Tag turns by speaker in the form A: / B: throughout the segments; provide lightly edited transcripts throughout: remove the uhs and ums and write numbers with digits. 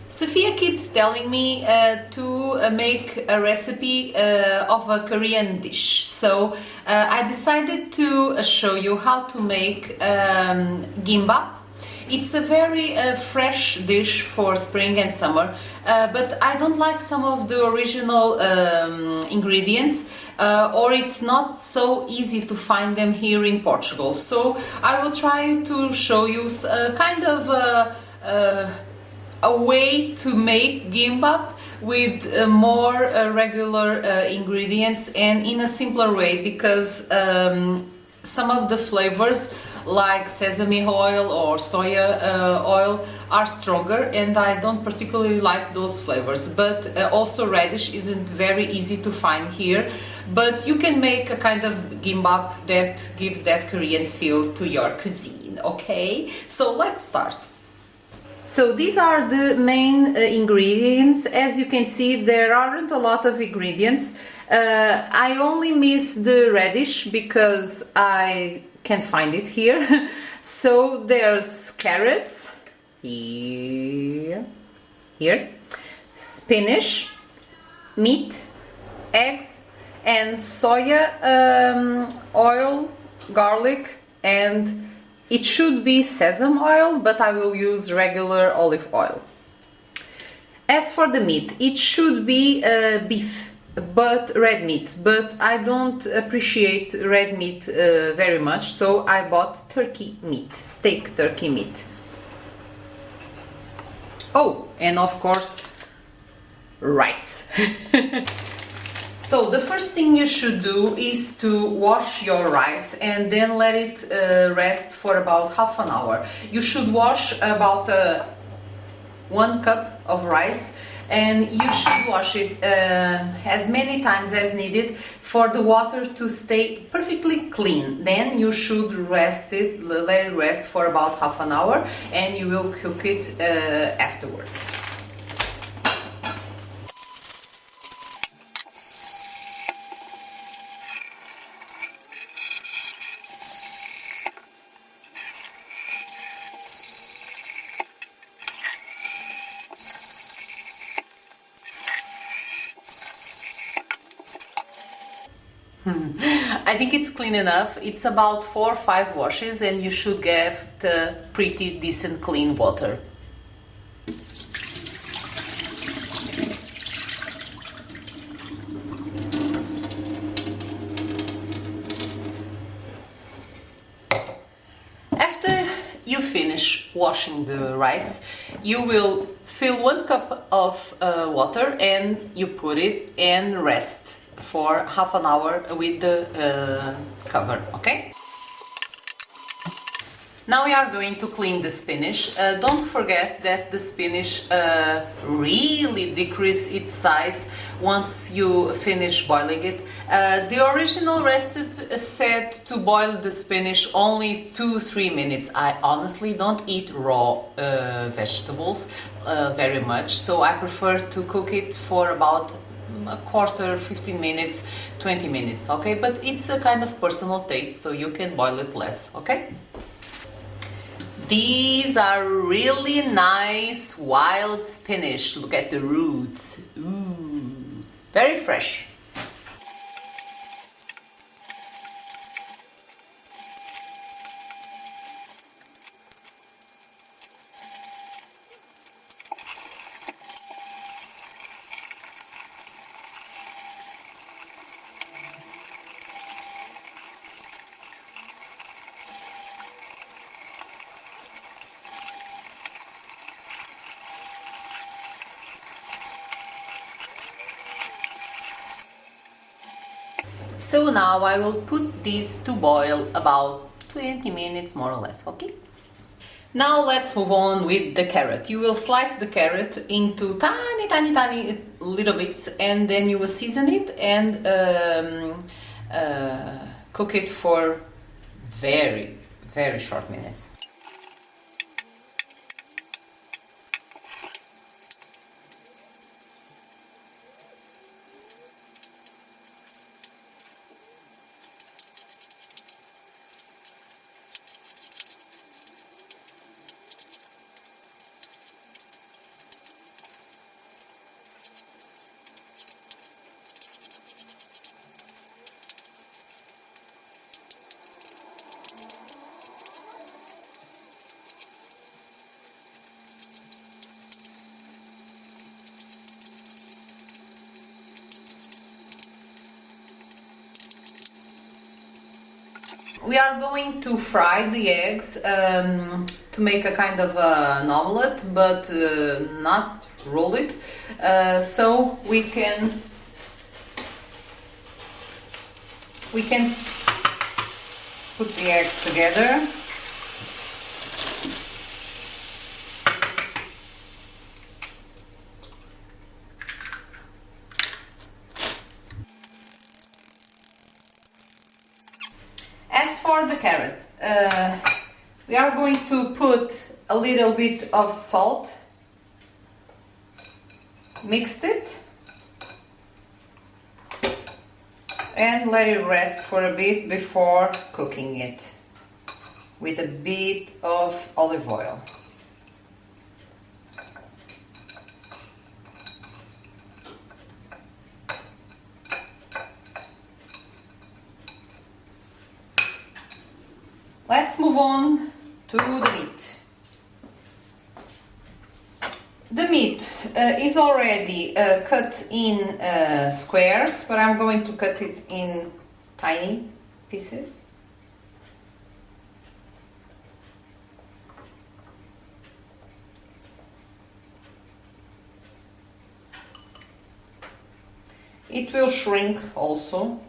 A: Sophia keeps telling me to make a recipe of a Korean dish, so I decided to show you how to make gimbap. It's a very fresh dish for spring and summer, but I don't like some of the original ingredients, or it's not so easy to find them here in Portugal. So I will try to show you kind of a way to make gimbap with more regular ingredients and in a simpler way, because some of the flavors like sesame oil or soya oil are stronger, and I don't particularly like those flavors. But also radish isn't very easy to find here, but you can make a kind of gimbap that gives that Korean feel to your cuisine. Okay, so let's start. So these are the main ingredients. As you can see, there aren't a lot of ingredients. I only miss the radish because I can't find it here. So there's carrots, here, spinach, meat, eggs, and soya oil, garlic, and it should be sesame oil, but I will use regular olive oil. As for the meat, it should be beef, but red meat, but I don't appreciate red meat very much, so I bought turkey meat, steak turkey meat. Oh, and of course, rice. So the first thing you should do is to wash your rice and then let it rest for about half an hour. You should wash about 1 cup of rice, and you should wash it as many times as needed for the water to stay perfectly clean. Then you should let it rest for about half an hour, and you will cook it afterwards. I think it's clean enough. It's about 4 or 5 washes, and you should get pretty decent clean water. After you finish washing the rice, you will fill 1 cup of water and you put it and rest for half an hour with the cover, okay? Now we are going to clean the spinach. Don't forget that the spinach really decreases its size once you finish boiling it. The original recipe said to boil the spinach only 2-3 minutes. I honestly don't eat raw vegetables very much, so I prefer to cook it for about a quarter, 15 minutes, 20 minutes, okay? But it's a kind of personal taste, so you can boil it less, okay? These are really nice wild spinach. Look at the roots. Ooh, very fresh. So now I will put this to boil about 20 minutes more or less, okay? Now let's move on with the carrot. You will slice the carrot into tiny little bits, and then you will season it and cook it for very short minutes. We are going to fry the eggs to make a kind of an omelette, but not roll it, so we can put the eggs together. As for the carrot, we are going to put a little bit of salt, mixed it, and let it rest for a bit before cooking it with a bit of olive oil. Let's move on to the meat. The meat is already cut in squares, but I'm going to cut it in tiny pieces. It will shrink also.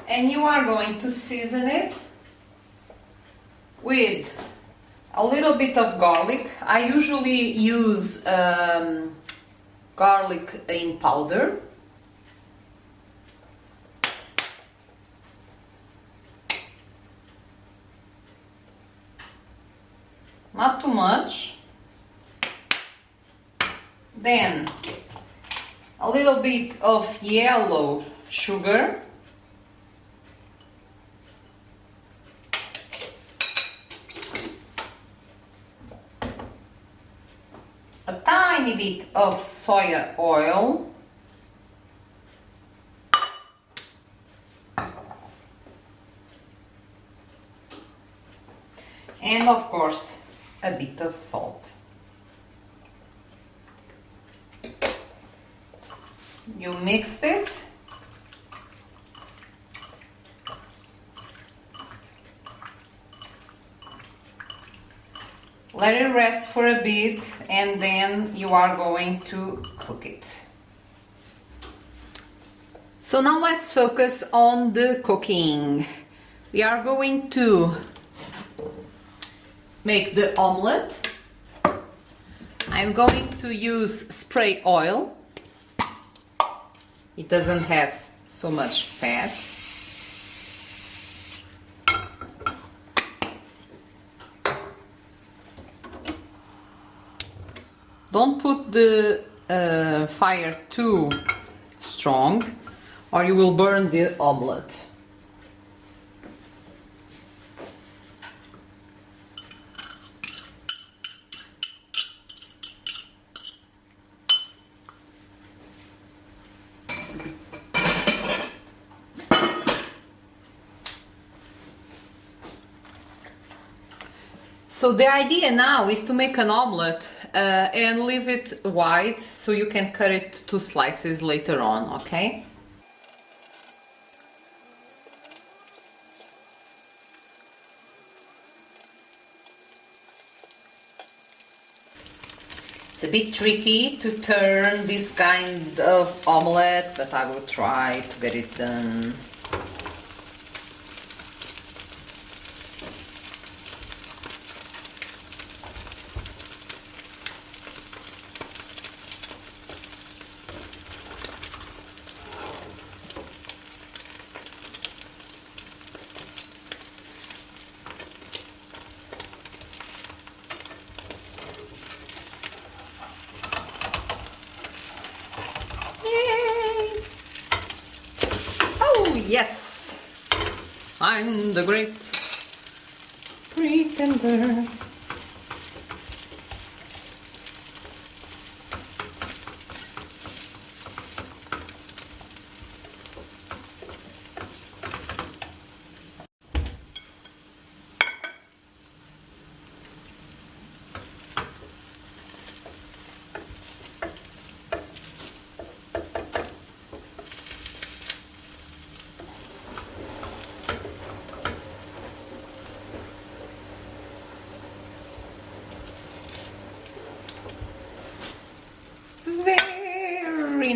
A: And you are going to season it with a little bit of garlic. I usually use garlic in powder. Not too much. Then a little bit of yellow sugar. A tiny bit of soya oil. And of course, a bit of salt. You mix it. Let it rest for a bit, and then you are going to cook it. So now let's focus on the cooking. We are going to make the omelette. I'm going to use spray oil. It doesn't have so much fat. Don't put the fire too strong, or you will burn the omelette. So the idea now is to make an omelette and leave it wide so you can cut it to slices later on, okay? It's a bit tricky to turn this kind of omelette, but I will try to get it done. Yes, I'm the great pretender.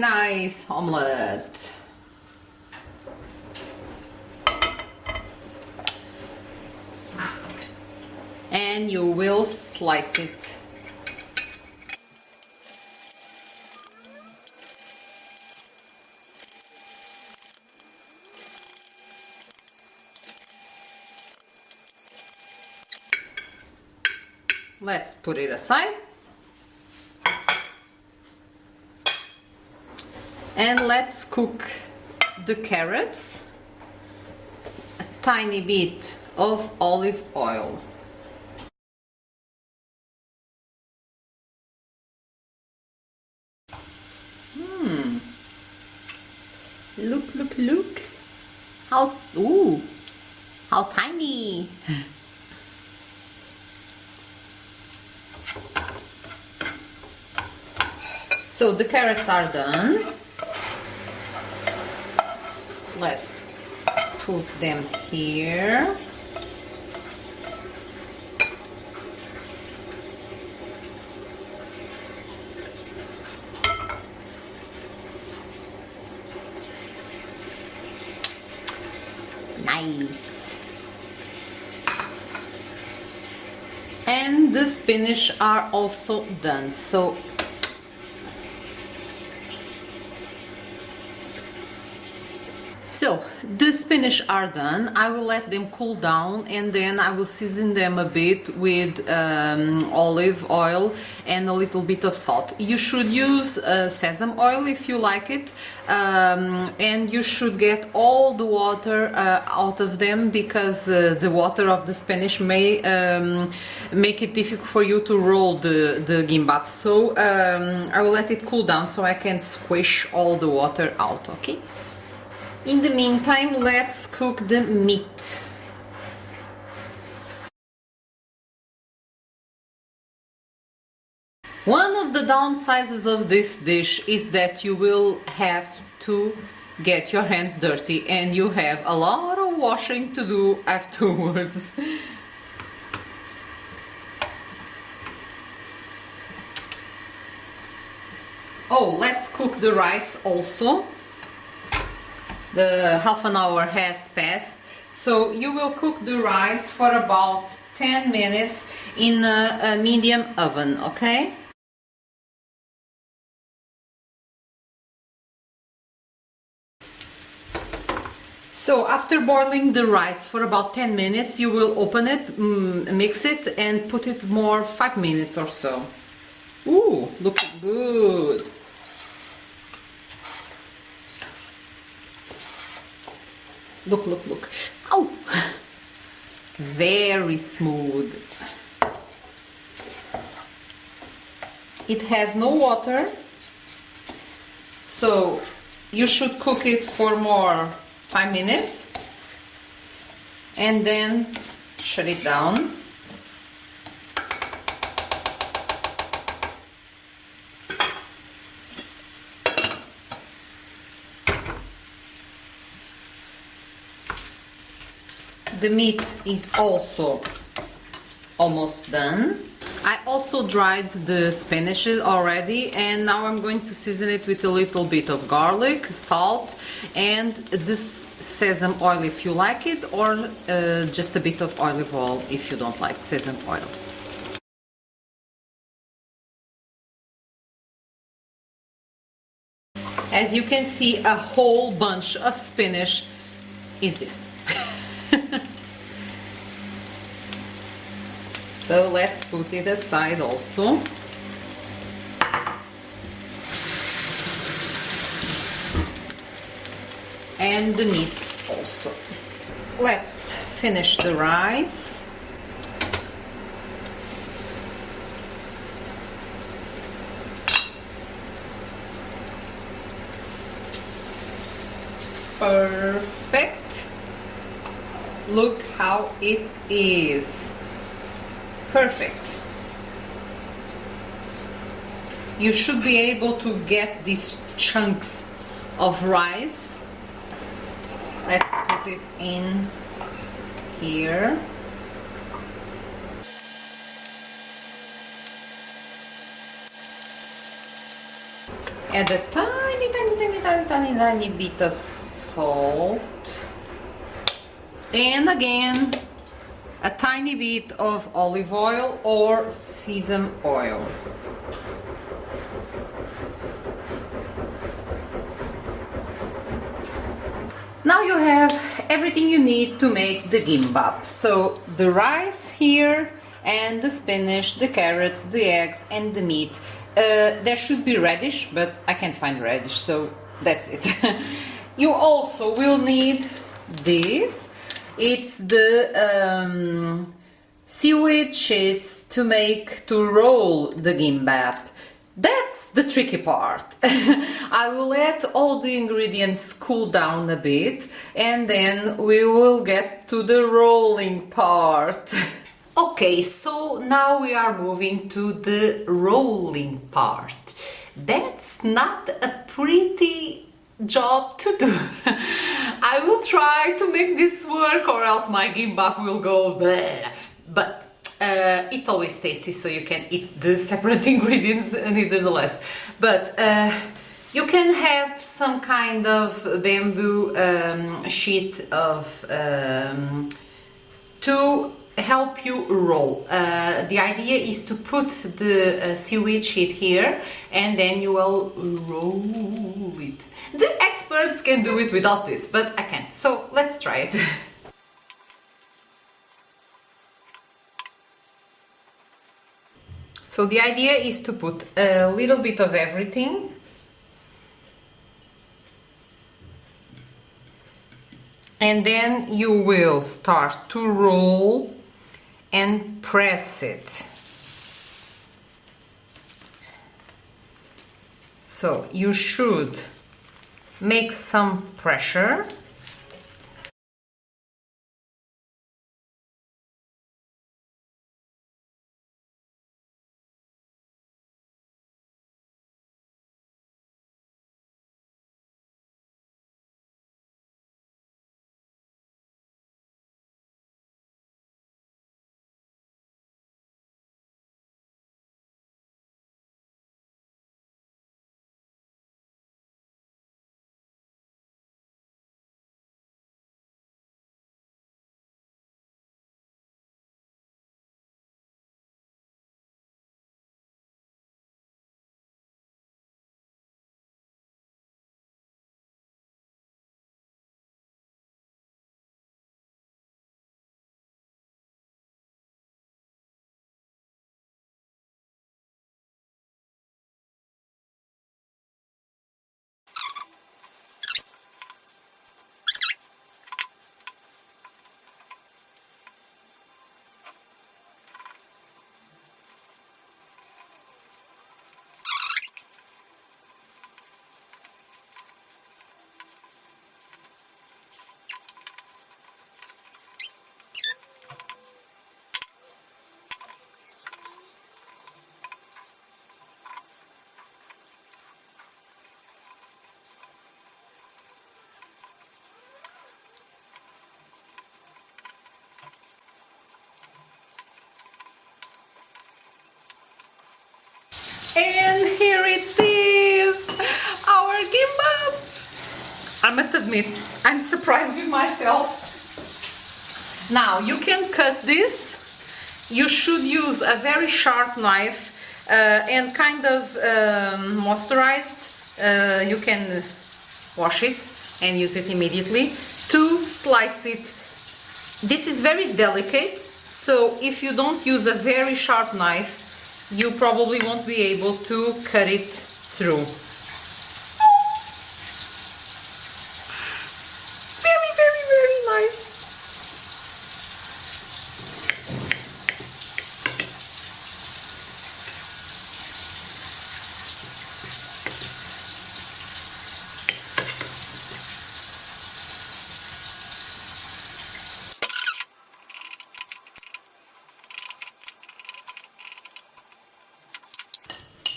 A: nice omelette. And you will slice it. Let's put it aside. And let's cook the carrots. A tiny bit of olive oil. Look, look, look. How tiny. So the carrots are done. Let's put them here. Nice. And the spinach are also done. So the spinach are done. I will let them cool down and then I will season them a bit with olive oil and a little bit of salt. You should use sesame oil if you like it, and you should get all the water out of them, because the water of the spinach may make it difficult for you to roll the gimbap. So I will let it cool down so I can squish all the water out, okay? In the meantime, let's cook the meat. One of the downsides of this dish is that you will have to get your hands dirty and you have a lot of washing to do afterwards. Oh, let's cook the rice also. The half an hour has passed, so you will cook the rice for about 10 minutes in a medium oven, okay? So after boiling the rice for about 10 minutes, you will open it, mix it and put it more 5 minutes or so. Ooh, looking good. Look, look, look. Ow! Very smooth. It has no water, so you should cook it for more 5 minutes and then shut it down. The meat is also almost done. I also dried the spinach already, and now I'm going to season it with a little bit of garlic, salt, and this sesame oil if you like it, or just a bit of olive oil if you don't like sesame oil. As you can see, a whole bunch of spinach is this. So let's put it aside also. And the meat also. Let's finish the rice. Perfect. Look how it is. Perfect. You should be able to get these chunks of rice. Let's put it in here. Add a tiny bit of salt. And again, a tiny bit of olive oil or sesame oil. Now you have everything you need to make the gimbap. So the rice here, and the spinach, the carrots, the eggs, and the meat. There should be radish, but I can't find radish, so that's it. You also will need this. It's the seaweed sheets to roll the gimbap. That's the tricky part. I will let all the ingredients cool down a bit, and then we will get to the rolling part. Okay, so now we are moving to the rolling part. That's not a pretty job to do. I will try to make this work, or else my gimbap will go bleh. But it's always tasty, so you can eat the separate ingredients nevertheless. But you can have some kind of bamboo sheet of to help you roll. The idea is to put the seaweed sheet here, and then you will roll it. The experts can do it without this, but I can't. So let's try it. So the idea is to put a little bit of everything. And then you will start to roll and press it. So you should make some pressure. And here it is, our gimbap. I must admit, I'm surprised with myself. Now you can cut this. You should use a very sharp knife and kind of moisturized. You can wash it and use it immediately to slice it. This is very delicate, so if you don't use a very sharp knife, you probably won't be able to cut it through. Very, very, very nice.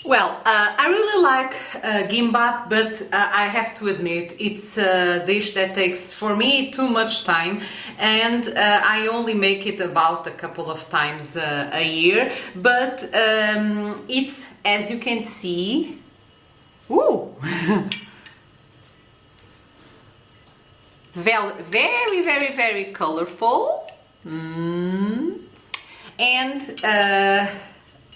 A: Well, I really like gimbap, but I have to admit it's a dish that takes, for me, too much time, and I only make it about a couple of times a year, but it's, as you can see, ooh, Very, very, very colorful. And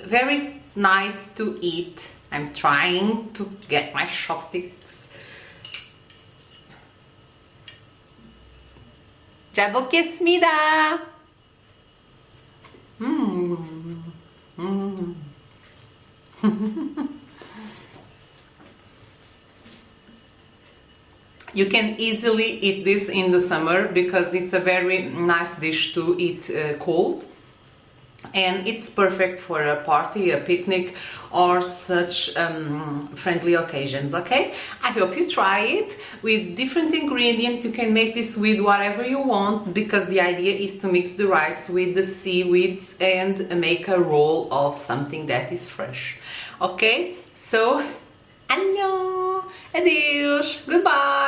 A: very nice to eat. I'm trying to get my chopsticks. 잘 먹겠습니다. You can easily eat this in the summer because it's a very nice dish to eat cold. And it's perfect for a party, a picnic, or such friendly occasions, okay? I hope you try it with different ingredients. You can make this with whatever you want, because the idea is to mix the rice with the seaweeds and make a roll of something that is fresh. Okay? So, 안녕! Adeus! Goodbye!